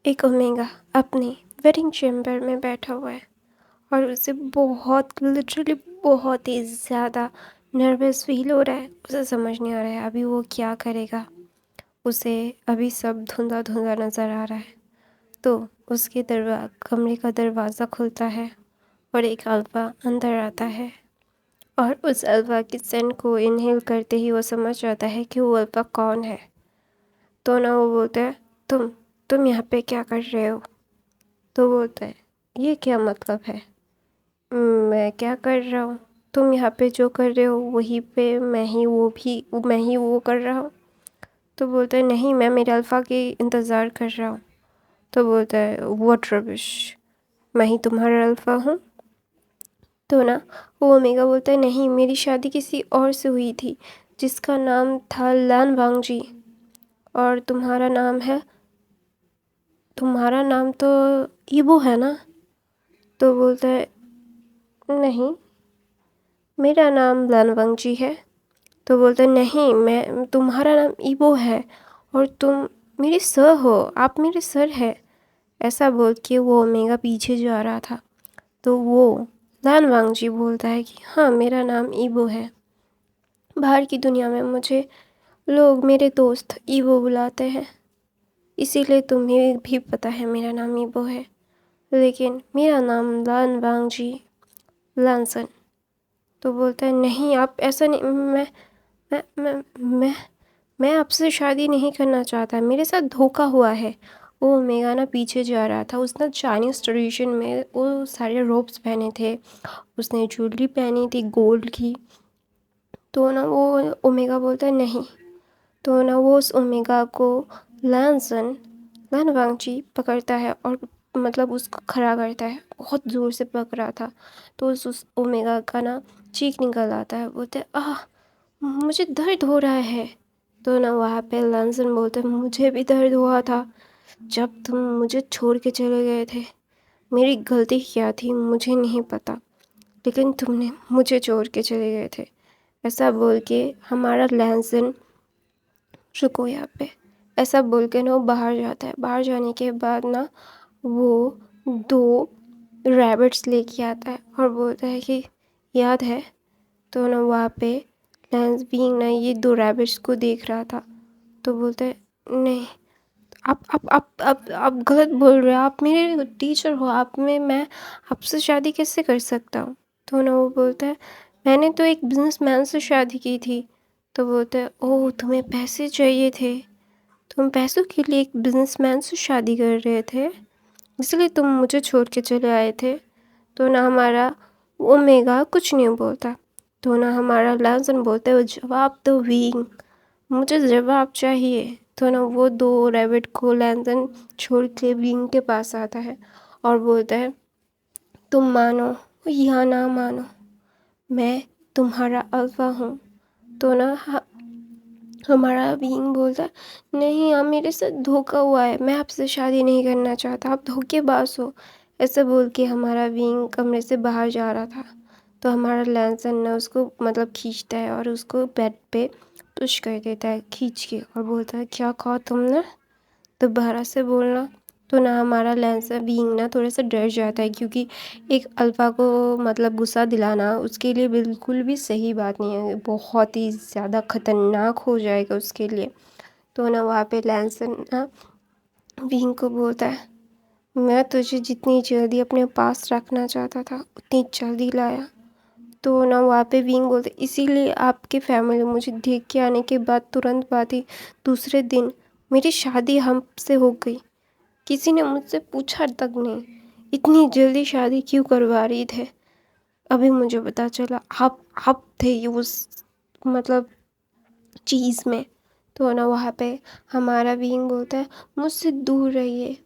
एक ओमेगा अपनी wedding chamber में बैठा हुआ है और उसे लिटरली बहुत ही ज़्यादा नर्वस फील हो रहा है। उसे समझ नहीं आ रहा है अभी वो क्या करेगा। उसे अभी सब धुंधला-धुंधला नज़र आ रहा है। तो उसके कमरे का दरवाज़ा खुलता है और एक अल्फ़ा अंदर आता है और उस अल्फ़ा की सेंट को इन्हेल करते ही वो समझ जाता है कि वो अल्फ़ा कौन है। तो ना वो बोलता है, तुम यहाँ पे क्या कर रहे हो? तो बोलता है, ये क्या मतलब है? मैं क्या कर रहा हूँ? तुम यहाँ पे जो कर रहे हो वहीं पे मैं ही वो कर रहा हूँ। तो बोलता है, नहीं, मैं मेरे अल्फ़ा की इंतज़ार कर रहा हूँ। तो बोलता है, व्हाट रबिश, मैं ही तुम्हारा अल्फ़ा हूँ। तो ना वो ओमेगा बोलता है, नहीं, मेरी शादी किसी और से हुई थी जिसका नाम था लान वांगजी, और तुम्हारा नाम तो ईबो है ना? तो बोलता है, नहीं, मेरा नाम लान वांगजी है। तो बोलता है, नहीं, मैं तुम्हारा नाम ईबो है और तुम मेरे सर हो, आप मेरे सर है। ऐसा बोल के वो ओमेगा पीछे जा रहा था। तो वो लान वांगजी बोलता है कि हाँ, मेरा नाम ईबो है। बाहर की दुनिया में मुझे लोग मेरे दोस्त ईबो बुलाते हैं, इसीलिए तुम्हें भी पता है मेरा नाम ईबो है। लेकिन मेरा नाम लान वांगजी लानसन। तो बोलता है, नहीं, आप ऐसा नहीं, मैं मैं मैं मैं आपसे शादी नहीं करना चाहता, मेरे साथ धोखा हुआ है। वो ओमेगा ना पीछे जा रहा था। उसने चाइनीज़ ट्रेडिशन में वो सारे रोब्स पहने थे, उसने ज्वेलरी पहनी थी गोल्ड की। तो ना वो ओमेगा बोलता है, नहीं। तो ना वो उस ओमेगा को लान वांगची पकड़ता है और मतलब उसको खड़ा करता है। बहुत ज़ोर से पकड़ा था। तो उस ओमेगा का ना चीख निकल आता है। बोलते हैं, आह, मुझे दर्द हो रहा है। तो ना वहाँ पे लंसन बोलते हैं, मुझे भी दर्द हुआ था जब तुम मुझे छोड़ के चले गए थे। मेरी गलती क्या थी मुझे नहीं पता, लेकिन तुमने मुझे छोड़ के चले गए थे। ऐसा बोल के हमारा लंसन, रुको यहाँ पे, ऐसा बोल के ना वो बाहर जाता है। बाहर जाने के बाद ना वो 2 रैबिट्स लेके आता है और बोलता है कि याद है? तो ना वहाँ पे लेंस बीइंग ना ये 2 रैबिट्स को देख रहा था। तो बोलता है, नहीं, आप गलत बोल रहे हो, आप मेरे टीचर हो, आप में मैं आपसे शादी कैसे कर सकता हूँ? तो ना वो बोलता है, मैंने तो एक बिजनेसमैन से शादी की थी। तो बोलता है, ओह, तुम्हें पैसे चाहिए थे, तुम पैसों के लिए एक बिजनेसमैन से शादी कर रहे थे, इसलिए तुम मुझे छोड़ के चले आए थे। तो ना हमारा ओमेगा कुछ नहीं बोलता। तो ना हमारा लाजन बोलता है, वो जवाब दो विंग, मुझे जवाब चाहिए। तो ना वो 2 रैबिट को लैंसन छोड़ के विंग के पास आता है और बोलता है, तुम मानो या ना मानो, मैं तुम्हारा अल्फा हूँ। तो ना हमारा बीइंग बोलता है, नहीं, आप मेरे साथ धोखा हुआ है, मैं आपसे शादी नहीं करना चाहता, आप धोखेबाज हो। ऐसा बोल के हमारा बीइंग कमरे से बाहर जा रहा था। तो हमारा लैंसन ना उसको मतलब खींचता है और उसको बेड पे पुश कर देता है खींच के और बोलता है, क्या कहा तुमने? दोबारा से बोलना। तो ना हमारा लेंसर बीइंग ना थोड़ा सा डर जाता है, क्योंकि एक अल्फ़ा को मतलब गुस्सा दिलाना उसके लिए बिल्कुल भी सही बात नहीं है, बहुत ही ज़्यादा ख़तरनाक हो जाएगा उसके लिए। तो ना वहाँ पे लेंसर ना बीइंग को बोलता है, मैं तुझे जितनी जल्दी अपने पास रखना चाहता था उतनी जल्दी लाया। तो ना वहाँ पे बीइंग बोलते, इसीलिए आपके फैमिली मुझे देख के आने के बाद तुरंत बाद ही दूसरे दिन मेरी शादी हमसे हो गई। किसी ने मुझसे पूछा तक नहीं, इतनी जल्दी शादी क्यों करवा रही थे? अभी मुझे पता चला आप थे ये उस मतलब चीज़ में। तो ना वहाँ पे हमारा बीइंग बोलता है, मुझसे दूर रहिए,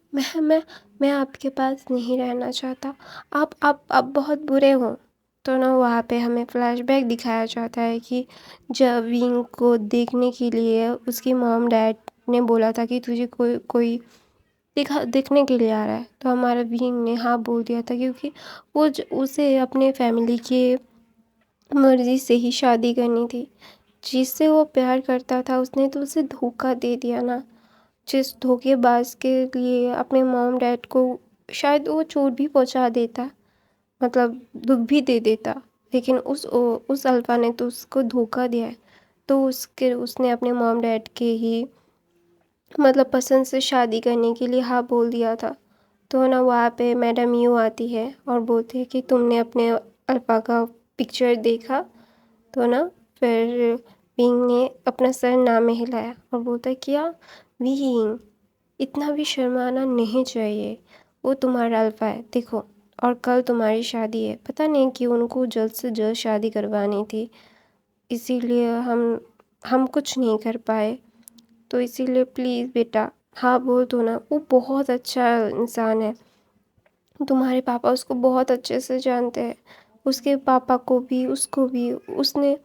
मैं आपके पास नहीं रहना चाहता, आप बहुत बुरे हो। तो ना वहाँ पे हमें फ्लैशबैक दिखाया जाता है कि जब बीइंग को देखने के लिए उसकी मॉम डैड ने बोला था कि तुझे कोई देखने के लिए आ रहा है। तो हमारा बीइंग ने हाँ बोल दिया था, क्योंकि उसे अपने फैमिली की मर्ज़ी से ही शादी करनी थी। जिससे वो प्यार करता था उसने तो उसे धोखा दे दिया ना। जिस धोखेबाज के लिए अपने मॉम डैड को शायद वो चोट भी पहुंचा देता, मतलब दुख भी दे देता, लेकिन उस अल्फा ने तो उसको धोखा दिया है। तो उसने अपने मॉम डैड के ही मतलब पसंद से शादी करने के लिए हाँ बोल दिया था। तो ना वहाँ पे मैडम यू आती है और बोलती है कि तुमने अपने अल्फा का पिक्चर देखा। तो ना फिर विंग ने अपना सर ना में हिलाया और बोलता है क्या विंग, इतना भी शर्माना नहीं चाहिए, वो तुम्हारा अल्फा है देखो, और कल तुम्हारी शादी है। पता नहीं कि उनको जल्द से जल्द शादी करवानी थी, इसीलिए हम कुछ नहीं कर पाए। तो इसीलिए प्लीज़ बेटा हाँ बोल दो ना, वो बहुत अच्छा इंसान है, तुम्हारे पापा उसको बहुत अच्छे से जानते हैं, उसके पापा को भी उसको भी उसने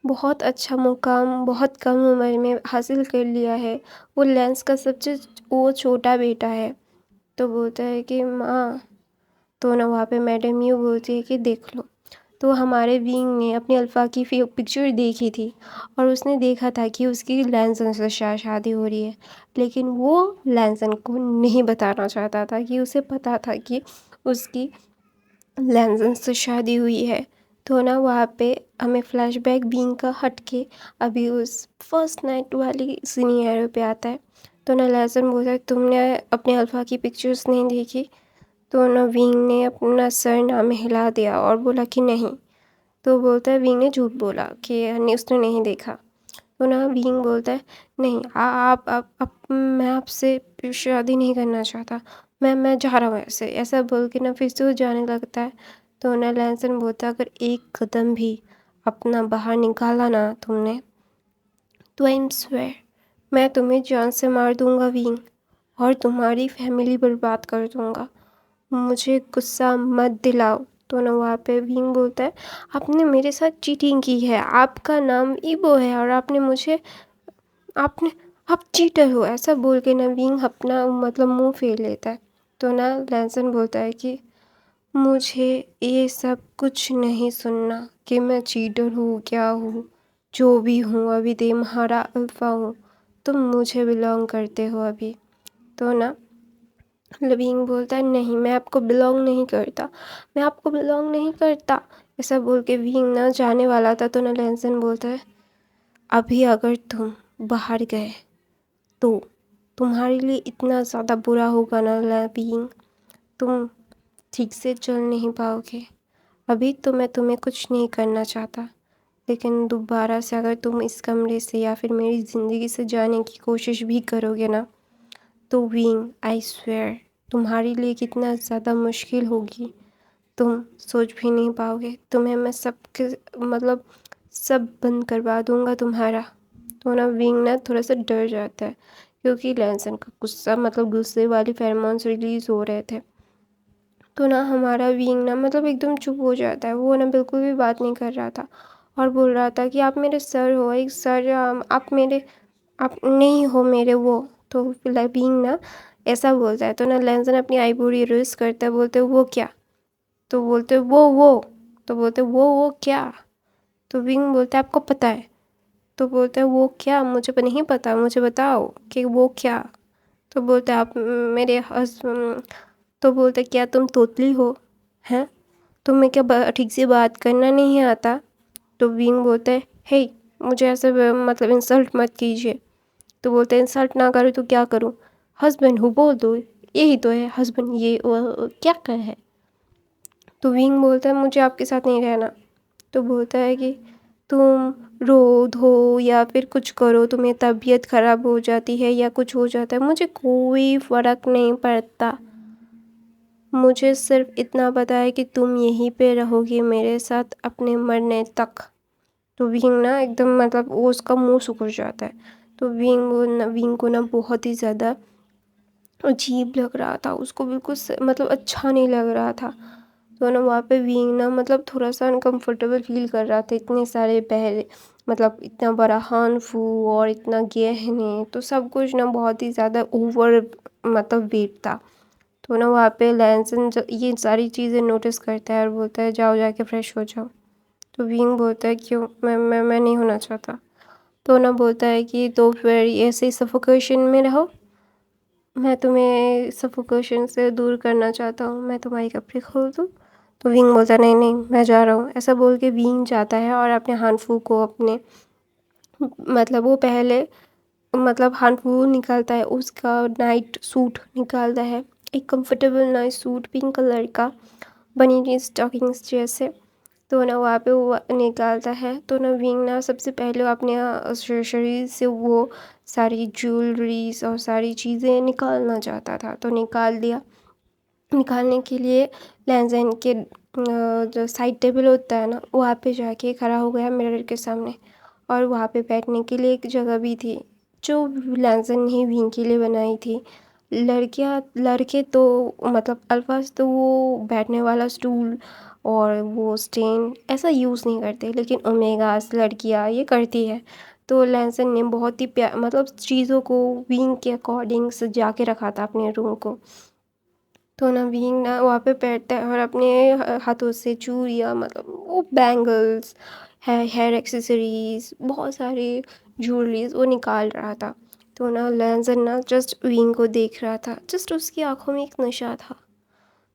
बहुत अच्छा मुकाम बहुत कम उम्र में हासिल कर लिया है। वो लेंस का सबसे वो छोटा बेटा है। तो बोलता है कि माँ, तो ना वहाँ पे मैडम यूँ बोलती है कि देख लो। तो हमारे विंग ने अपनी अल्फ़ा की पिक्चर देखी थी और उसने देखा था कि उसकी लैंसन से शादी हो रही है, लेकिन वो लैंसन को नहीं बताना चाहता था कि उसे पता था कि उसकी लैंसन से शादी हुई है। तो ना वहाँ पे हमें फ्लैशबैक बीइंग का हट के अभी उस फर्स्ट नाइट वाली सिनेरियो पे आता है। तो ना लैंसन बोलता है तुमने अपने अल्फ़ा की पिक्चर्स नहीं देखी। तो ना विंग ने अपना सर ना में हिला दिया और बोला कि नहीं। तो बोलता है विंग ने झूठ बोला कि नहीं उसने नहीं देखा। तो ना विंग बोलता है नहीं आप मैं आपसे शादी नहीं करना चाहता, मैं जा रहा हूँ ऐसे ऐसा बोल के ना फिर से वो जाने लगता है। तो ना लैंसन बोलता है अगर एक कदम भी अपना बाहर निकाला ना तुमने तो आई एम स्वेयर मैं तुम्हें जान से मार दूंगा विंग, और तुम्हारी फैमिली बर्बाद कर दूंगा, मुझे गुस्सा मत दिलाओ। तो ना वहाँ पे विंग बोलता है आपने मेरे साथ चीटिंग की है, आपका नाम ईबो है और आपने आप चीटर हो, ऐसा बोल के ना विंग अपना मतलब मुंह फेर लेता है। तो ना लैंसन बोलता है कि मुझे ये सब कुछ नहीं सुनना कि मैं चीटर हूँ क्या हूँ, जो भी हूँ अभी तुम्हारा अल्फा हूँ, तुम मुझे बिलोंग करते हो अभी। तो ना लविंग बोलता है नहीं मैं आपको बिलोंग नहीं करता, मैं आपको बिलोंग नहीं करता, ऐसा बोल के विंग ना जाने वाला था। तो ना लैंसन बोलता है अभी अगर तुम बाहर गए तो तुम्हारे लिए इतना ज़्यादा बुरा होगा ना लविंग, तुम ठीक से चल नहीं पाओगे। अभी तो मैं तुम्हें कुछ नहीं करना चाहता, लेकिन दोबारा से अगर तुम इस कमरे से या फिर मेरी ज़िंदगी से जाने की कोशिश भी करोगे ना तो विंग आई स्वेयर तुम्हारे लिए कितना ज़्यादा मुश्किल होगी, तुम सोच भी नहीं पाओगे, तुम्हें मैं सबके मतलब सब बंद करवा दूंगा तुम्हारा। तो ना विंग ना थोड़ा सा डर जाता है क्योंकि लैंसन का गुस्सा मतलब गुस्से वाली फेरोमोन्स रिलीज़ हो रहे थे। तो ना हमारा विंग ना मतलब एकदम चुप हो जाता है, वो ना बिल्कुल भी बात नहीं कर रहा था और बोल रहा था कि आप मेरे सर हो, एक सर आप नहीं हो मेरे वो। तो विंग ना ऐसा बोलता है। तो ना लैंसन अपनी आईब्रो रेस करता है, बोलते वो क्या। तो बोलते वो तो बोलते वो क्या। तो विंग बोलता है आपको पता है। तो बोलता है वो क्या, मुझे नहीं पता, मुझे बताओ कि वो क्या। तो बोलता है आप मेरे तो बोलते क्या तुम तोतली हो हैं, तुम्हें क्या ठीक से बात करना नहीं आता। तो विंग बोलता है हे मुझे ऐसे मतलब इंसल्ट मत कीजिए। तो बोलते हैं इंसल्ट ना करूँ तो क्या करूँ, हस्बैंड हूँ बोल दो, यही तो है हस्बैंड, ये क्या क्या है। तो विंग बोलता है मुझे आपके साथ नहीं रहना। तो बोलता है कि तुम रो धो या फिर कुछ करो, तुम्हें तबीयत ख़राब हो जाती है या कुछ हो जाता है, मुझे कोई फ़र्क नहीं पड़ता, मुझे सिर्फ इतना पता है कि तुम यहीं पे रहोगी मेरे साथ अपने मरने तक। तो विंग ना एकदम मतलब वो उसका मुंह सुखड़ जाता है। तो विंग को ना बहुत ही ज़्यादा अजीब लग रहा था, उसको बिल्कुल मतलब अच्छा नहीं लग रहा था। तो ना वहाँ पे विंग ना मतलब थोड़ा सा अनकम्फर्टेबल फील कर रहा था, इतने सारे पहले मतलब इतना बड़ा हानफू और इतना गहने तो सब कुछ ना बहुत ही ज़्यादा ओवर मतलब वेट था। तो ना वहाँ पे लैंसन ये सारी चीज़ें नोटिस करता है और बोलता है जाओ जाके फ्रेश हो जाओ। तो विंग बोलता है क्यों, मैं नहीं होना चाहता। तो ना बोलता है कि तो फिर ऐसे ही सफोकेशन में रहो। मैं तुम्हें सफोकेशन से दूर करना चाहता हूँ, मैं तुम्हारे कपड़े खोल दूँ? तो विंग बोलता है नहीं नहीं मैं जा रहा हूँ। ऐसा बोल के विंग जाता है और अपने हानफू को अपने मतलब वो पहले मतलब हानफू निकालता है, उसका नाइट सूट निकालता है, एक comfortable night suit pink colour का बनी हुई स्टॉकिंग्स जैसे। तो ना वहाँ पे वो निकालता है, तो ना विंग ना सबसे पहले वो अपने शरीर से वो सारी ज्वेलरीज और सारी चीज़ें निकालना चाहता था, तो निकाल दिया। निकालने के लिए लैंजन के जो साइड टेबल होता है ना वहाँ पे जाके खड़ा हो गया मिरर के सामने, और वहाँ पे बैठने के लिए एक जगह भी थी जो लैंजन ने विंग के लिए बनाई थी। लड़कियाँ लड़के तो मतलब अल्फाज तो वो बैठने वाला स्टूल और वो स्टैंड ऐसा यूज़ नहीं करते, लेकिन ओमेगास लड़कियाँ ये करती है। तो लैंसन ने बहुत ही मतलब चीज़ों को विंग के अकॉर्डिंग सजा के रखा था अपने रूम को। तो ना विंग ना वहाँ पे बैठता है और अपने हाथों से चूड़ियाँ मतलब वो बैंगल्स हेयर एक्सेसरीज बहुत सारे ज्वेलरीज वो निकाल रहा था। तो ना लैंसन ना जस्ट विंग को देख रहा था, जस्ट उसकी आंखों में एक नशा था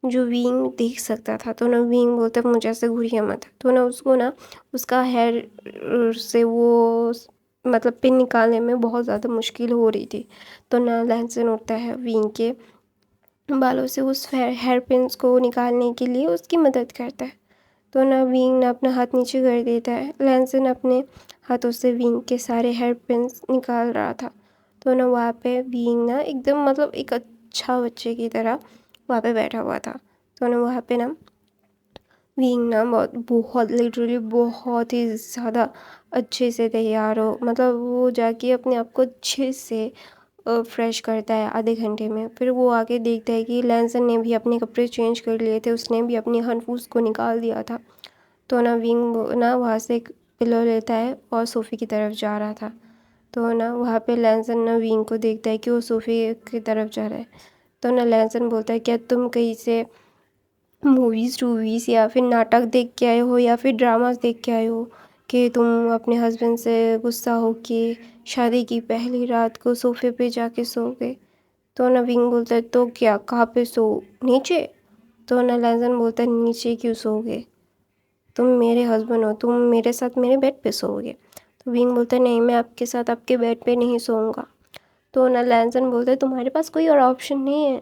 जो विंग देख सकता था। तो ना विंग बोलता मुझे ऐसे घूरिए मत। तो ना उसको ना उसका हेयर से वो मतलब पिन निकालने में बहुत ज़्यादा मुश्किल हो रही थी। तो ना लैंसन उठता है विंग के बालों से उस हेयर पिन्स को निकालने के लिए उसकी मदद करता है। तो ना विंग ना अपना हाथ नीचे कर देता है, लैंसन अपने हाथों से विंग के सारे हेयर पिन्स निकाल रहा था। तो ना वहाँ पे विंग ना एकदम मतलब एक अच्छा बच्चे की तरह वहाँ पे बैठा हुआ था। तो ना वहाँ पे ना विंग ना बहुत बहुत लिटरली बहुत ही ज़्यादा अच्छे से तैयार हो मतलब वो जाके अपने आप को अच्छे से फ्रेश करता है आधे घंटे में। फिर वो आके देखता है कि लैंसन ने भी अपने कपड़े चेंज कर लिए थे, उसने भी अपनी हनफूस को निकाल दिया था। तो ना विंग ना वहाँ से एक पिलो लेता है और सोफ़े की तरफ जा रहा था। तो ना वहाँ पे लैंसन ना विंग को देखता है कि वो सोफ़े की तरफ जा रहा है। तो ना लैंसन बोलता है क्या तुम कहीं से मूवीज़ टूवीज़ या फिर नाटक देख के आए हो या फिर ड्रामास देख के आए हो कि तुम अपने हस्बैंड से गुस्सा हो के शादी की पहली रात को सोफ़े पे जाके सो गए? तो ना विंग बोलता है तो क्या कहाँ पे सो, नीचे? तो ना लैंसन बोलता है नीचे क्यों सोओगे, तुम मेरे हस्बैंड हो, तुम मेरे साथ मेरे बेड पे सोओगे? तो विंग बोलता है नहीं मैं आपके साथ आपके बेड पे नहीं सोऊंगा। तो ना लैंसन बोलता है तुम्हारे पास कोई और ऑप्शन नहीं है,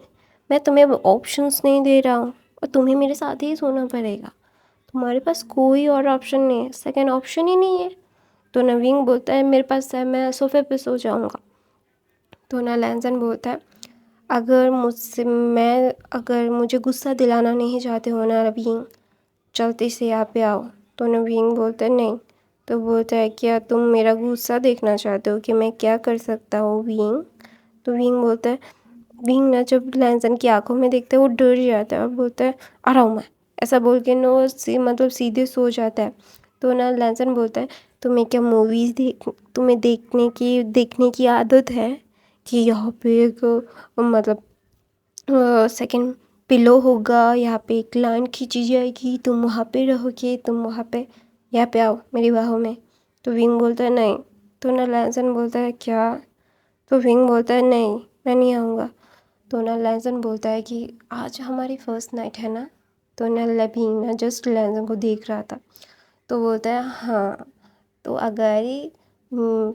मैं तुम्हें ऑप्शंस नहीं दे रहा हूँ और तुम्हें मेरे साथ ही सोना पड़ेगा, तुम्हारे पास कोई और ऑप्शन नहीं है, सेकंड ऑप्शन ही नहीं है। तो ना विंग बोलता है मेरे पास है, मैं सोफ़े पे सो जाऊँगा। तो ना लैंसन बोलता है अगर मुझे गुस्सा दिलाना नहीं चाहते हो ना विंग, जल्दी से यहाँ पे आओ। तो ना विंग बोलता है नहीं। तो बोलता है क्या तुम मेरा गुस्सा देखना चाहते हो कि मैं क्या कर सकता हूँ विंग? तो विंग बोलता है विंग ना जब लैंसन की आंखों में देखता है वो डर जाता है और बोलता है आ रहा हूँ मैं, ऐसा बोल के नो मतलब सीधे सो जाता है। तो ना लैंसन बोलता है तुम्हें क्या मूवीज़ तुम्हें देखने की आदत है कि यहाँ पे एक मतलब सेकंड पिलो होगा, यहाँ पे एक लाइन खींची जाएगी, तुम वहाँ पे रहोगे, तुम वहाँ पे यहाँ पे आओ मेरी बाहों में। तो विंग बोलता है नहीं। तो ना लैंसन बोलता है क्या? तो विंग बोलता है नहीं मैं नहीं आऊँगा। तो ना लैंसन बोलता है कि आज हमारी फर्स्ट नाइट है ना? तो ना विंग ना जस्ट लैंसन को देख रहा था। तो बोलता है हाँ, तो अगर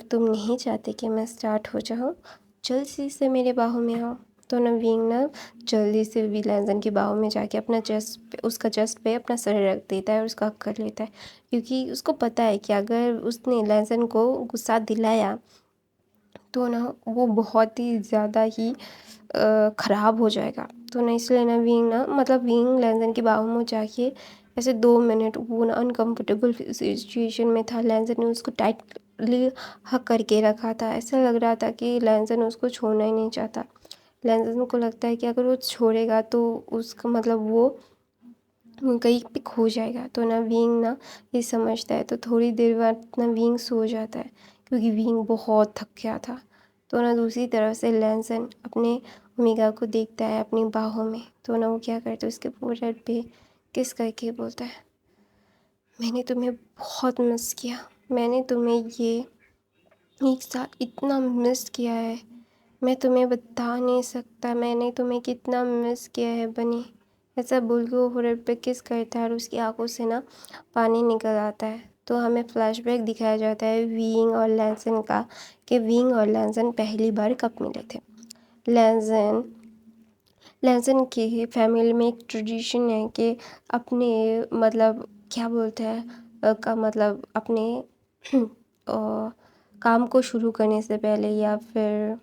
तुम नहीं चाहते कि मैं स्टार्ट हो जाऊँ, जल्दी से मेरे बाहों में आओ। तो ना विंग ना जल्दी से लैंसन की बाहों में जाके अपना चेस्ट पे उसका चेस्ट पे अपना सर रख देता है और उसका हक कर लेता है, क्योंकि उसको पता है कि अगर उसने लैंसन को गुस्सा दिलाया तो ना वो बहुत ही ज़्यादा ही ख़राब हो जाएगा। तो ना इसलिए ना विंग ना मतलब विंग लैंसन की बाहों में जाके ऐसे 2 मिनट वो ना अनकम्फर्टेबल सिचुएशन में था, लैंसन ने उसको टाइटली हक करके रखा था, ऐसा लग रहा था कि लैंसन उसको छोड़ना ही नहीं चाहता। लैंसन को लगता है कि अगर वो छोड़ेगा तो उसका मतलब वो कहीं पे खो जाएगा। तो ना विंग ना ये समझता है, तो थोड़ी देर बाद ना विंग सो जाता है क्योंकि विंग बहुत थक गया था। तो ना दूसरी तरफ से लैंसन अपने ओमेगा को देखता है अपनी बाहों में। तो ना वो क्या करता है उसके फोrehead पे किस करके बोलता है मैंने तुम्हें बहुत मिस किया, मैंने तुम्हें ये एक साथ इतना मिस किया है मैं तुम्हें बता नहीं सकता मैंने तुम्हें कितना मिस किया है बनी। ऐसा बोल के वो फोrehead पे किस करता है और उसकी आंखों से ना पानी निकल आता है। तो हमें फ्लैशबैक दिखाया जाता है विंग और लैंसन का, कि विंग और लैंसन पहली बार कब मिले थे। लैंसन लैंसन की फैमिली में एक ट्रेडिशन है कि अपने मतलब क्या बोलते हैं का मतलब अपने काम को शुरू करने से पहले या फिर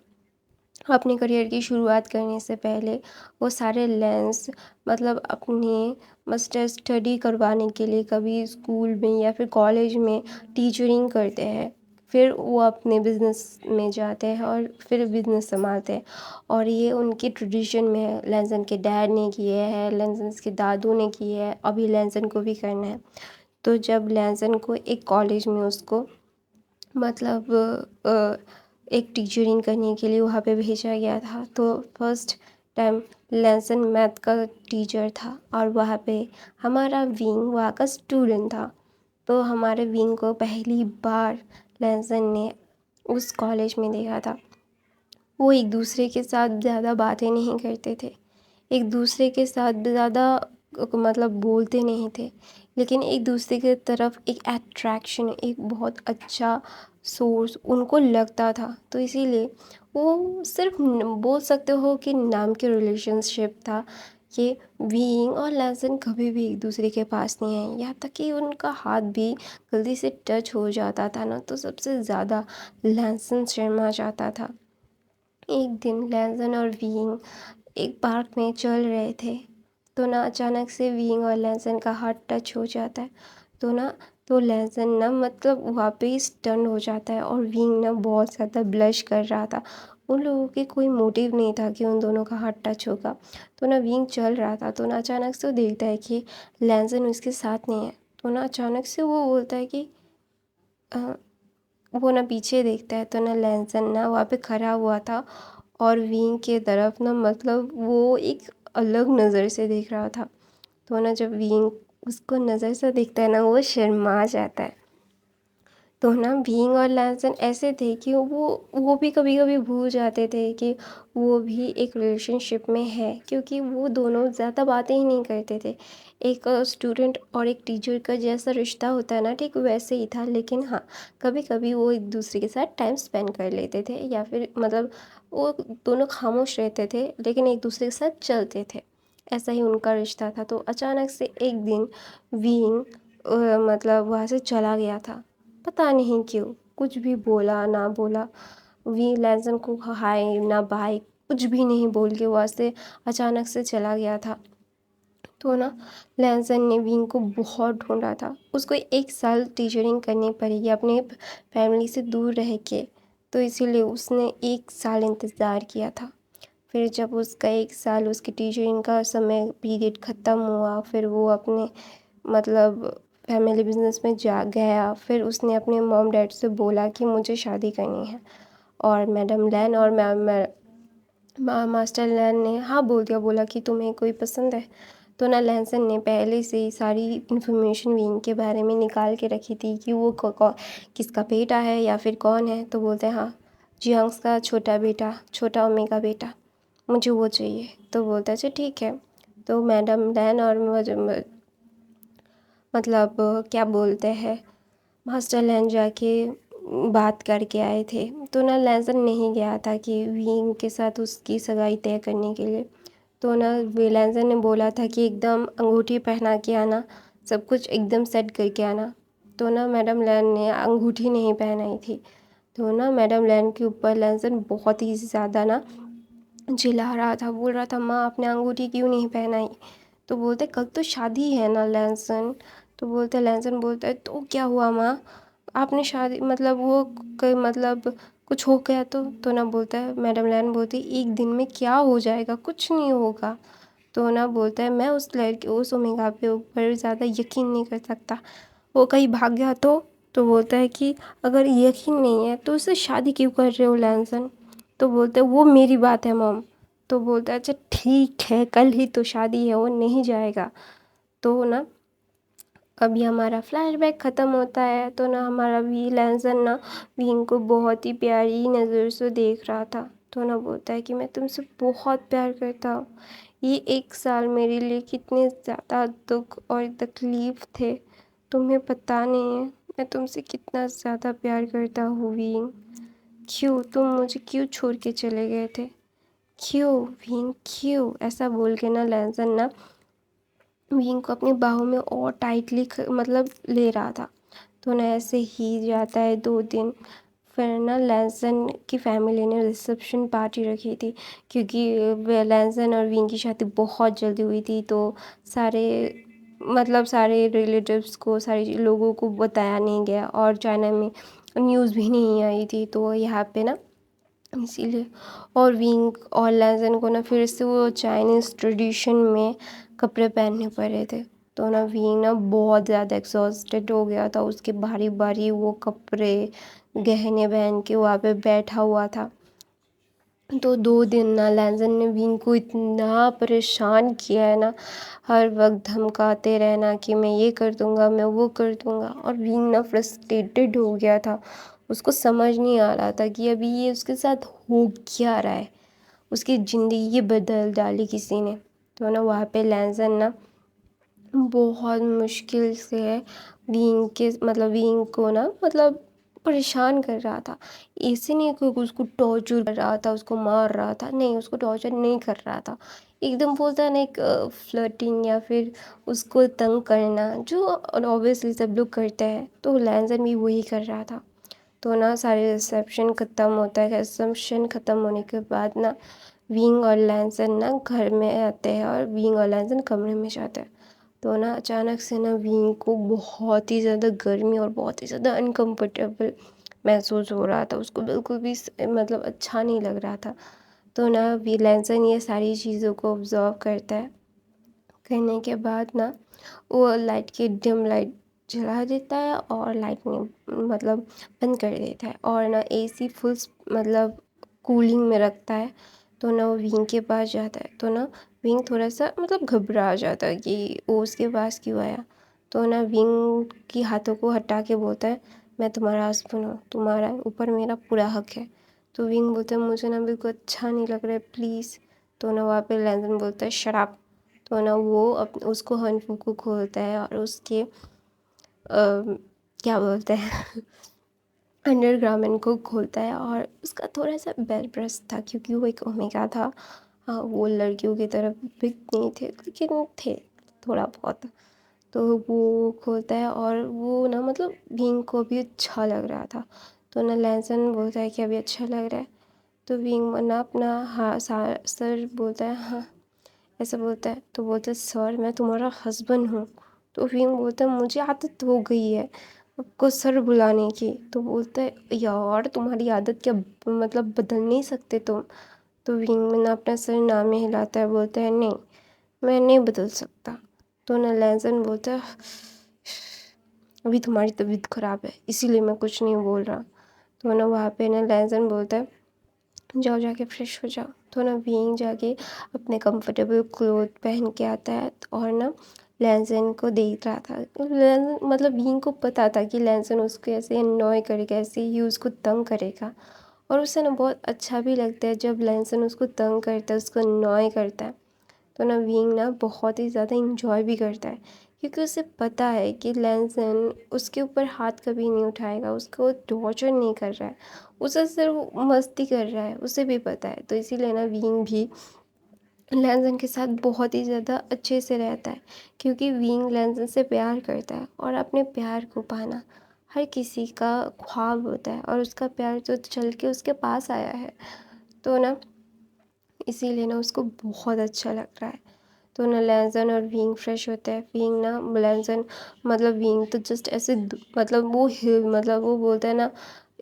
अपने करियर की शुरुआत करने से पहले वो सारे लेंस मतलब अपने मास्टर स्टडी करवाने के लिए कभी स्कूल में या फिर कॉलेज में टीचरिंग करते हैं। फिर वो अपने बिज़नेस में जाते हैं और फिर बिज़नेस संभालते हैं। और ये उनकी ट्रेडिशन में है। लेंसन के डैड ने किए हैं, लेंसन के दादू ने किए हैं, अभी लेंसन को भी करना है। तो जब लेंसन को एक कॉलेज में उसको मतलब एक टीचरिंग करने के लिए वहाँ पे भेजा गया था। तो फर्स्ट टाइम लेसन मैथ का टीचर था और वहाँ पे हमारा विंग वहाँ का स्टूडेंट था। तो हमारे विंग को पहली बार लेसन ने उस कॉलेज में देखा था। वो एक दूसरे के साथ ज़्यादा बातें नहीं करते थे, एक दूसरे के साथ ज़्यादा मतलब बोलते नहीं थे, लेकिन एक दूसरे की तरफ एक अट्रैक्शन, एक बहुत अच्छा सोर्स उनको लगता था। तो इसीलिए वो सिर्फ बोल सकते हो कि नाम के रिलेशनशिप था। ये विंग और लेसन कभी भी एक दूसरे के पास नहीं आए, यहाँ तक कि उनका हाथ भी गलती से टच हो जाता था ना तो सबसे ज़्यादा लेसन शर्मा जाता था। एक दिन लेसन और विंग एक पार्क में चल रहे थे, तो ना अचानक से विंग और लेसन का हाथ टच हो जाता है। तो लेसन ना मतलब वहाँ पे ही स्टन हो जाता है और विंग ना बहुत ज़्यादा ब्लश कर रहा था। उन लोगों के कोई मोटिव नहीं था कि उन दोनों का हाथ टच होगा। तो ना विंग चल रहा था, तो ना अचानक से वो देखता है कि लेसन उसके साथ नहीं है। तो ना अचानक से वो बोलता है कि वो ना पीछे देखता है, तो ना लेसन ना वहाँ पे खड़ा हुआ था और विंग के तरफ ना मतलब वो एक अलग नज़र से देख रहा था। तो ना जब विंग उसको नज़र से देखता है ना वो शर्मा जाता है। तो ना विंग और लेसन ऐसे थे कि वो भी कभी कभी भूल जाते थे कि वो भी एक रिलेशनशिप में है, क्योंकि वो दोनों ज़्यादा बातें ही नहीं करते थे। एक स्टूडेंट और एक टीचर का जैसा रिश्ता होता है ना, ठीक वैसे ही था। लेकिन हाँ, कभी कभी वो एक दूसरे के साथ टाइम स्पेंड कर लेते थे या फिर मतलब वो दोनों खामोश रहते थे लेकिन एक दूसरे के साथ चलते थे। ऐसा ही उनका रिश्ता था। तो अचानक से एक दिन विंग मतलब वहाँ से चला गया था, पता नहीं क्यों, कुछ भी बोला ना बोला। वी लेसन को हाय ना बाय कुछ भी नहीं बोल के वहाँ से अचानक से चला गया था। तो ना लेसन ने विंग को बहुत ढूंढा था। उसको 1 साल टीचरिंग करनी पड़ेगी अपने फैमिली से दूर रह के, तो इसीलिए उसने 1 साल इंतज़ार किया था। फिर जब उसका 1 साल उसकी टीचरिंग का समय पीरियड ख़त्म हुआ, फिर वो अपने मतलब फैमिली बिजनेस में जा गया। फिर उसने अपने मॉम डैड से बोला कि मुझे शादी करनी है, और मैडम लैन और मास्टर लैन ने हाँ बोल दिया, बोला कि तुम्हें कोई पसंद है। तो ना लेसन ने पहले से ही सारी इन्फॉर्मेशन विंग के बारे में निकाल के रखी थी कि वो किसका बेटा है या फिर कौन है। तो बोलते हैं हाँ, जियांग्स का छोटा बेटा, छोटा ओमे का बेटा, मुझे वो चाहिए। तो बोलता है अच्छा ठीक है। तो मैडम लैन और मतलब क्या बोलते हैं मास्टर लैन जाके बात करके आए थे। तो ना लेसन नहीं गया था कि विंग के साथ उसकी सगाई तय करने के लिए। तो ना लेसन ने बोला था कि एकदम अंगूठी पहना के आना, सब कुछ एकदम सेट करके आना। तो ना मैडम लैन ने अंगूठी नहीं पहनाई थी। तो ना मैडम लैन के ऊपर लेसन बहुत ही ज़्यादा ना चिल्ला रहा था, बोल रहा था माँ आपने अंगूठी क्यों नहीं पहनाई। तो बोलते कल तो शादी है ना लेसन। तो बोलते लेसन बोलता है तो क्या हुआ माँ, आपने शादी मतलब वो मतलब कुछ हो गया तो ना बोलता है मैडम लैन बोलती एक दिन में क्या हो जाएगा, कुछ नहीं होगा। तो ना बोलता है मैं उस लड़के उस ओमेगा पे ऊपर ज़्यादा यकीन नहीं कर सकता, वो कहीं भाग गया तो बोलता है कि अगर यकीन नहीं है तो उससे शादी क्यों कर रहे हो लेसन। तो बोलते हैं वो मेरी बात है मॉम। तो बोलता है अच्छा ठीक है, कल ही तो शादी है, वो नहीं जाएगा। तो ना अभी हमारा फ्लैशबैक ख़त्म होता है। तो ना हमारा वी लेसन ना विंग को बहुत ही प्यारी नज़र से देख रहा था। तो ना बोलता है कि मैं तुमसे बहुत प्यार करता हूँ। ये 1 साल मेरे लिए कितने ज़्यादा दुख और तकलीफ़ थे, तुम्हें पता नहीं है मैं तुमसे कितना ज़्यादा प्यार करता हूँ विंग। क्यों तुम मुझे क्यों छोड़ के चले गए थे? क्यों विंग क्यों? ऐसा बोल के ना लैज़न ना विंग को अपनी बाहों में और टाइटली मतलब ले रहा था। तो ना ऐसे ही जाता है 2 दिन। फिर ना लैज़न की फैमिली ने रिसेप्शन पार्टी रखी थी, क्योंकि लैज़न और विंग की शादी बहुत जल्दी हुई थी। तो सारे मतलब सारे रिलेटिव्स को, सारे लोगों को बताया नहीं गया और चाइना में न्यूज़ भी नहीं आई थी। तो यहाँ पे ना इसीलिए और विंग और लैज़न को ना फिर से वो चाइनीज़ ट्रेडिशन में कपड़े पहनने पड़े थे। तो ना विंग ना बहुत ज़्यादा एग्जॉस्टेड हो गया था, उसके भारी भारी वो कपड़े गहने पहन के वहाँ पे बैठा हुआ था। तो 2 दिन ना लैज़न ने विंग को इतना परेशान किया है ना, हर वक्त धमकाते रहना कि मैं ये कर दूँगा, मैं वो कर दूँगा। और विंग ना फ्रस्ट्रेटेड हो गया था, उसको समझ नहीं आ रहा था कि अभी ये उसके साथ हो क्या रहा है। उसकी ज़िंदगी बदल डाली किसी ने। तो ना वहाँ पे लैज़न ना बहुत मुश्किल से विंग को ना मतलब परेशान कर रहा था। ऐसे नहीं कि उसको टॉर्चर कर रहा था, उसको मार रहा था, नहीं, उसको टॉर्चर नहीं कर रहा था। एकदम बोलता है ना, एक फ्लर्टिंग या फिर उसको तंग करना, जो ऑब्वियसली सब लोग करते हैं, तो लैंजन भी वही कर रहा था। तो ना सारे रिसेप्शन ख़त्म होता है। रिसेप्शन ख़त्म होने के बाद ना विंग और लैंजन ना घर में आते हैं और विंग और लैंजन कमरे में जाते हैं। तो ना अचानक से ना विंग को बहुत ही ज़्यादा गर्मी और बहुत ही ज़्यादा अनकम्फर्टेबल महसूस हो रहा था। उसको बिल्कुल भी मतलब अच्छा नहीं लग रहा था। तो ना वी लैंसन ये सारी चीज़ों को ऑब्ज़र्व करता है। करने के बाद ना वो लाइट की डिम लाइट जला देता है और लाइट में मतलब बंद कर देता है और ना एसी फुल मतलब कूलिंग में रखता है। तो ना वो विंग के पास जाता है। तो ना विंग थोड़ा सा मतलब घबरा जाता है कि वो उसके पास क्यों आया। तो ना विंग की हाथों को हटा के बोलता है, मैं तुम्हारा हस्बैंड हूँ, तुम्हारा ऊपर मेरा पूरा हक है। तो विंग बोलता है, मुझे ना बिल्कुल अच्छा नहीं लग रहा है, प्लीज़। तो ना वहाँ पे लैंडन बोलता है, शराब। तो ना वो उसको हनफू को खोलता है और उसके क्या बोलते हैं अंडरगारमेंट को खोलता है और उसका थोड़ा सा बेल ब्रेस्ट था, क्योंकि वो एक ओमेगा था। हाँ, वो लड़कियों की तरफ बिग नहीं थे, लेकिन थे थोड़ा बहुत। तो वो खोलता है और वो ना मतलब विंग को भी अच्छा लग रहा था। तो ना लैंसन बोलता है कि अभी अच्छा लग रहा है। तो विंग ना अपना हाँ सर बोलता है, हाँ ऐसा बोलता है। तो बोलता है, सर मैं तुम्हारा हस्बैंड हूँ। तो विंग बोलता है, मुझे आदत हो गई है आपको सर बुलाने की। तो बोलता है, यार तुम्हारी आदत क्या मतलब बदल नहीं सकते तुम? तो विंग ना अपना सर ना में हिलाता है, बोलता है, नहीं मैं नहीं बदल सकता। तो ना लैंसन बोलता है, अभी तुम्हारी तबीयत ख़राब है इसीलिए मैं कुछ नहीं बोल रहा। तो ना वहाँ पे ना लैंसन बोलता है, जाओ जाके फ्रेश हो जाओ। तो ना विंग जाके अपने कंफर्टेबल क्लोथ पहन के आता है और ना लैंसन को देख रहा था। मतलब विंग को पता था कि लैंसन उसको ऐसे अनॉय करेगा, ऐसे ही उसको तंग करेगा। और उससे ना बहुत अच्छा भी लगता है जब लैंसन उसको तंग करता है, उसको अनॉय करता है। तो ना विंग ना बहुत ही ज़्यादा इंजॉय भी करता है, क्योंकि उसे पता है कि लैंसन उसके ऊपर हाथ कभी नहीं उठाएगा, उसको टॉर्चर नहीं कर रहा है, उसे सिर्फ मस्ती कर रहा है, उसे भी पता है। तो इसीलिए ना विंग भी लैंसन के साथ बहुत ही ज़्यादा अच्छे से रहता है, क्योंकि विंग लैंसन से प्यार करता है और अपने प्यार को पाना हर किसी का ख्वाब होता है और उसका प्यार तो चल के उसके पास आया है। तो ना इसीलिए ना उसको बहुत अच्छा लग रहा है। तो ना लैंसन और विंग फ्रेश होता है। विंग ना लैंसन मतलब विंग तो जस्ट ऐसे मतलब वो बोलता है ना,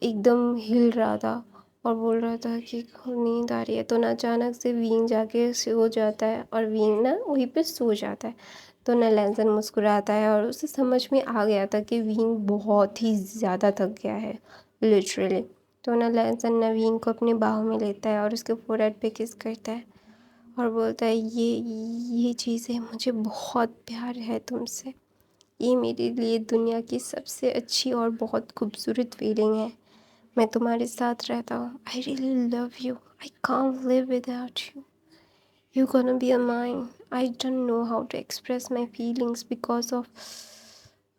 एकदम हिल रहा था और बोल रहा था कि नींद आ रही है। तो ना अचानक से विंग जाके सो जाता है और विंग ना वहीं पे सो जाता है। तो ना लैंसन मुस्कुराता है और उसे समझ में आ गया था कि विंग बहुत ही ज़्यादा थक गया है लिटरली। तो ना लैंसन ना विंग को अपनी बाहों में लेता है और उसके फोrehead पे किस करता है और बोलता है, ये चीज़ें मुझे बहुत प्यार है तुमसे, ये मेरे लिए दुनिया की सबसे अच्छी और बहुत खूबसूरत फीलिंग है। मैं तुम्हारे साथ रहता हूँ, I really love you, I can't live without you. You're gonna be a mine. I don't know how to express my feelings because of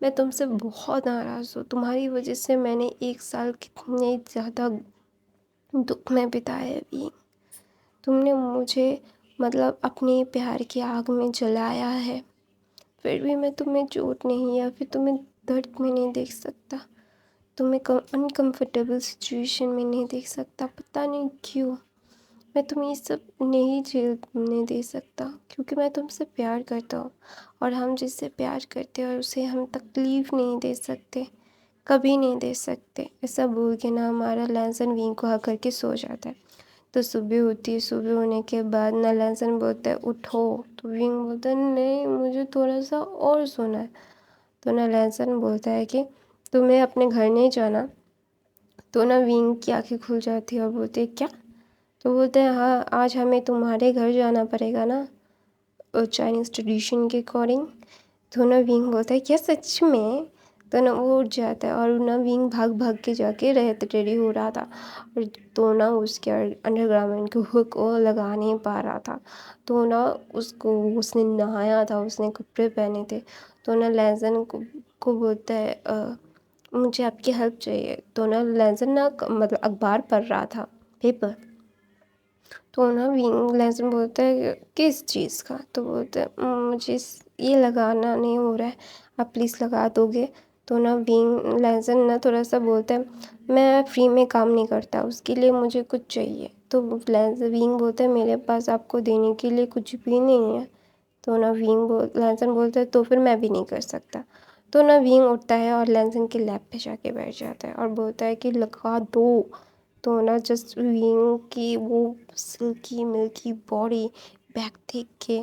मैं तुमसे बहुत नाराज़ हूँ। तुम्हारी वजह से मैंने 1 साल कितने ज़्यादा दुःख में बिताए अभी। तुमने मुझे मतलब अपने प्यार की आग में जलाया है, फिर भी मैं तुम्हें चोट नहीं या फिर तुम्हें दर्द में नहीं देख सकता, तुम्हें अनकम्फर्टेबल सिचुएशन में नहीं देख सकता। पता नहीं क्यों मैं तुम्हें ये सब नहीं झेलने दे सकता, क्योंकि मैं तुमसे प्यार करता हूँ और हम जिससे प्यार करते हैं और उसे हम तकलीफ़ नहीं दे सकते, कभी नहीं दे सकते। ऐसा बोल के ना हमारा लहसन विंग को हक करके सो जाता है। तो सुबह होती है, सुबह होने के बाद ना लहसन बोलता है उठो, तो विंग बोलता है नहीं मुझे थोड़ा सा और सोना है। तो ना लहसन बोलता है कि तुम्हें अपने घर नहीं जाना। तो ना विंग की आंखें खुल जाती है और बोलती है क्या? तो बोलते हैं हाँ आज हमें तुम्हारे घर जाना पड़ेगा ना, चाइनीज़ ट्रेडिशन के अकॉर्डिंग। तो ना विंग बोलता है क्या सच में? तो ना वो उठ जाता है और ना विंग भाग भाग के जाके रेडी हो रहा था और तो ना उसके अंडरगारमेंट के हुक को लगा नहीं पा रहा था। तो ना उसने नहाया था, उसने कपड़े पहने थे। तो ना लहसन को बोलता है मुझे आपकी हेल्प चाहिए। तो ना लहसन ना मतलब अखबार पढ़ रहा था, पेपर। तो ना विंग लहसन बोलता है किस चीज़ का? तो बोलता है मुझे ये लगाना नहीं हो रहा है, आप प्लीज़ लगा दोगे? तो ना विंग लहसन ना थोड़ा सा बोलता है मैं फ्री में काम नहीं करता, उसके लिए मुझे कुछ चाहिए। तो विंग बोलता है मेरे पास आपको देने के लिए कुछ भी नहीं है। तो ना लहसन बोलता है तो फिर मैं भी नहीं कर सकता। तो ना विंग उठता है और लहसन के लैप पे जाके बैठ जाता है और बोलता है कि लगा दो। तो ना जस्ट विंग की वो सिल्की मिल्की बॉडी बैक देख के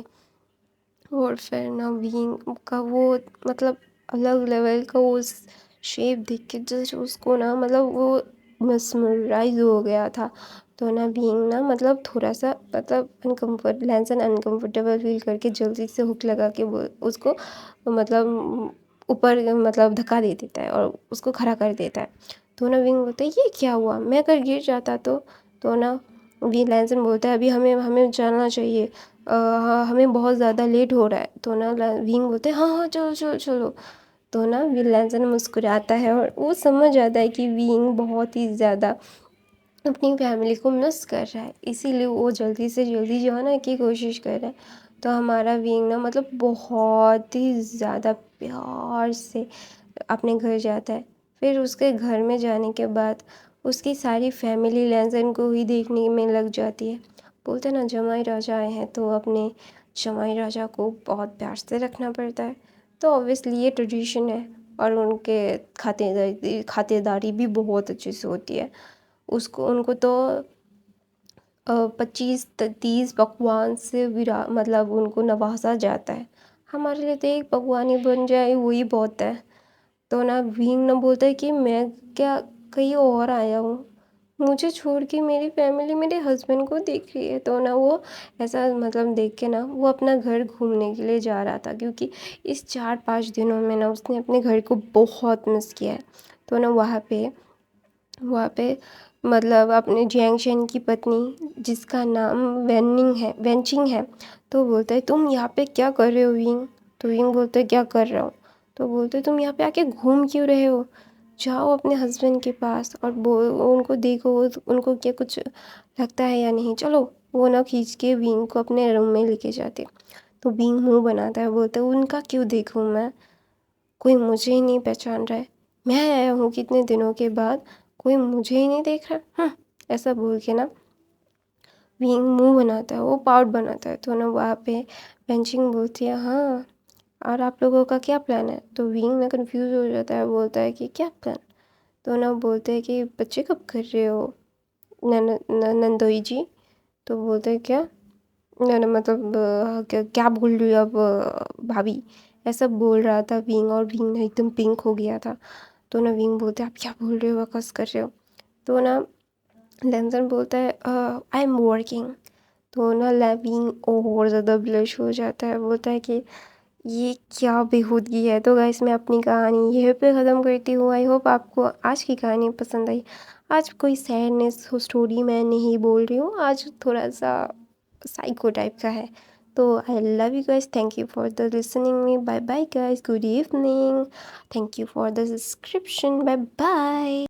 और फिर ना विंग का वो मतलब अलग लेवल का वो शेप देख के जस्ट उसको ना मतलब वो mesmerize हो गया था। तो ना विंग ना मतलब थोड़ा सा मतलब लहसन अनकम्फर्टेबल फील करके जल्दी से हुक लगा के वो उसको मतलब ऊपर मतलब धक्का दे देता है और उसको खड़ा कर देता है। तो ना विंग बोलता है ये क्या हुआ, मैं अगर गिर जाता तो ना लहसन बोलता है अभी हमें हमें जाना चाहिए, हाँ हमें बहुत ज़्यादा लेट हो रहा है। तो ना विंग बोलते हैं हाँ हाँ चलो चलो चलो। तो ना लहसन मुस्कुराता है और वो समझ जाता है कि विंग बहुत ही ज़्यादा अपनी फैमिली को मिस कर रहा है, इसीलिए वो जल्दी से जल्दी जाने की कोशिश कर रहा है। तो हमारा विंग ना मतलब बहुत ही ज़्यादा प्यार से अपने घर जाता है। फिर उसके घर में जाने के बाद उसकी सारी फैमिली लहसन को ही देखने में लग जाती है। बोलते हैं ना जमाई राजा आए हैं तो अपने जमाई राजा को बहुत प्यार से रखना पड़ता है। तो ऑब्वियसली ये ट्रेडिशन है और उनके खातिरदारी भी बहुत अच्छे से होती है। उनको तो 25-30 पकवान से मतलब उनको नवाजा जाता है। हमारे लिए तो एक पकवान ही बन जाए वही बहुत है। तो ना विंग ना बोलता है कि मैं क्या कहीं और आया हूँ, मुझे छोड़ के मेरी फैमिली मेरे हस्बैंड को देख रही है। तो ना वो ऐसा मतलब देख के ना वो अपना घर घूमने के लिए जा रहा था, क्योंकि इस 4-5 दिनों में ना उसने अपने घर को बहुत मिस किया है। तो ना वहाँ पे मतलब अपने जियांगशेन की पत्नी जिसका नाम वेनचिंग है, तो बोलता है तुम यहाँ पे क्या कर रहे हो विंग? तो विंग बोलता है क्या कर रहा हूँ? तो बोलते तुम यहाँ पे आके घूम क्यों रहे हो? जाओ अपने हस्बैंड के पास और उनको देखो उनको क्या कुछ लगता है या नहीं। चलो वो ना खींच के विंग को अपने रूम में लेके जाते। तो विंग मुंह बनाता है, बोलता है उनका क्यों देखूँ मैं, कोई मुझे ही नहीं पहचान रहा है, मैं आया हूँ कितने दिनों के बाद, कोई मुझे ही नहीं देख रहा। ऐसा बोल के ना विंग मुंह बनाता है, वो पाउट बनाता है। तो ना वहाँ पे पेंचिंग बोलती है हाँ और आप लोगों का क्या प्लान है? तो विंग ना कंफ्यूज हो जाता है, बोलता है कि क्या प्लान? तो ना बोलते हैं कि बच्चे कब कर रहे हो नंदोई जी? तो बोलते हैं क्या ना मतलब क्या बोल रही हो अब भाभी? ऐसा बोल रहा था विंग और विंग ना एकदम पिंक हो गया था। तो ना विंग बोलते हैं आप क्या बोल रहे हो, बकवास कर रहे हो? तो ना लहसन बोलता है आई एम वर्किंग। तो ना विंग और ज़्यादा ब्लश हो जाता है, बोलता है कि ये क्या बेहूदगी है। तो गाइस मैं अपनी कहानी यहीं पे ख़त्म करती हूँ। आई होप आपको आज की कहानी पसंद आई। आज कोई सैडनेस हो स्टोरी मैं नहीं बोल रही हूँ, आज थोड़ा-सा साइको टाइप का है। तो I love you guys, thank you for the listening me, bye bye guys, good evening, thank you for the subscription, bye bye.